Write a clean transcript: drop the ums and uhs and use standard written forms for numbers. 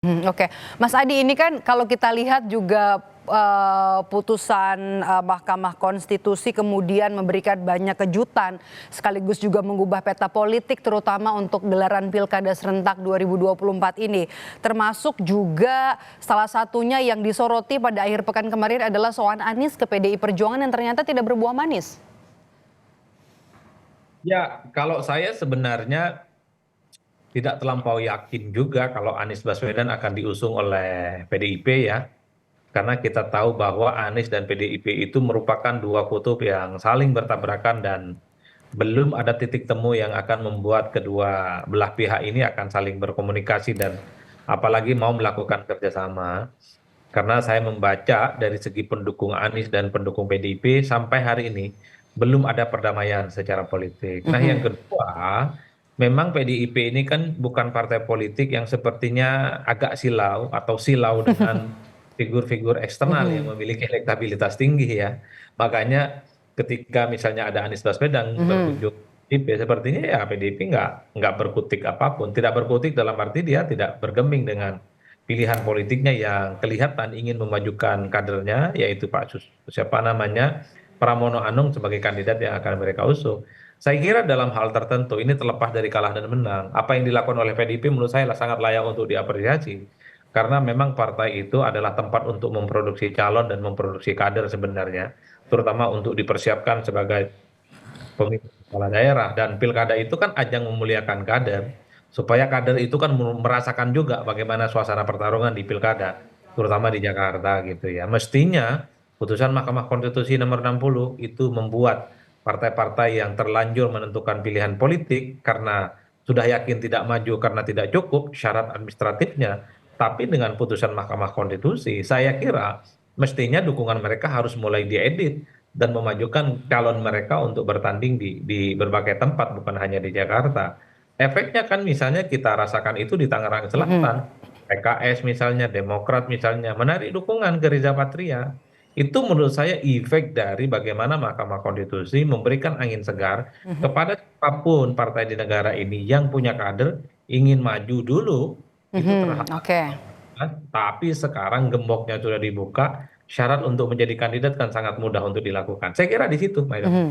Oke. Mas Adi, ini kan kalau kita lihat juga, putusan, Mahkamah Konstitusi kemudian memberikan banyak kejutan, sekaligus juga mengubah peta politik terutama untuk gelaran Pilkada serentak 2024 ini. Termasuk juga salah satunya yang disoroti pada akhir pekan kemarin adalah soal Anies ke PDI Perjuangan yang ternyata tidak berbuah manis. Ya, kalau saya sebenarnya tidak terlampau yakin juga kalau Anies Baswedan akan diusung oleh PDIP ya. Karena kita tahu bahwa Anies dan PDIP itu merupakan dua kutub yang saling bertabrakan dan belum ada titik temu yang akan membuat kedua belah pihak ini akan saling berkomunikasi dan apalagi mau melakukan kerjasama. Karena saya membaca dari segi pendukung Anies dan pendukung PDIP sampai hari ini belum ada perdamaian secara politik. Nah, yang Mhm. kedua, memang PDIP ini kan bukan partai politik yang sepertinya agak silau atau silau dengan figur-figur eksternal yang Mhm. memiliki elektabilitas tinggi ya. Makanya ketika misalnya ada Anies Baswedan Mhm. berkunjung ke PDIP, sepertinya ya PDIP nggak berkutik apapun. Tidak berkutik dalam arti dia tidak bergeming dengan pilihan politiknya yang kelihatan ingin memajukan kadernya, yaitu siapa namanya, Pramono Anung sebagai kandidat yang akan mereka usung. Saya kira dalam hal tertentu ini terlepas dari kalah dan menang, apa yang dilakukan oleh PDIP menurut saya sangat layak untuk diapresiasi. Karena memang partai itu adalah tempat untuk memproduksi calon dan memproduksi kader sebenarnya, terutama untuk dipersiapkan sebagai pemimpin kepala daerah. Dan pilkada itu kan ajang memuliakan kader, supaya kader itu kan merasakan juga bagaimana suasana pertarungan di pilkada, terutama di Jakarta gitu ya. Mestinya putusan Mahkamah Konstitusi nomor 60 itu membuat partai-partai yang terlanjur menentukan pilihan politik karena sudah yakin tidak maju karena tidak cukup syarat administratifnya, tapi dengan putusan Mahkamah Konstitusi, saya kira mestinya dukungan mereka harus mulai diedit dan memajukan calon mereka untuk bertanding di berbagai tempat, bukan hanya di Jakarta. Efeknya kan misalnya kita rasakan itu di Tangerang Mhm. Selatan, PKS misalnya, Demokrat misalnya, menarik dukungan ke Riza Patria. Itu menurut saya efek dari bagaimana Mahkamah Konstitusi memberikan angin segar Mhm. kepada siapapun partai di negara ini yang punya kader ingin maju dulu, itu Mhm. terhambat. Oke. Tapi sekarang gemboknya sudah dibuka, syarat untuk menjadi kandidat kan sangat mudah untuk dilakukan. Saya kira di situ, Mbak Ira. Mhm.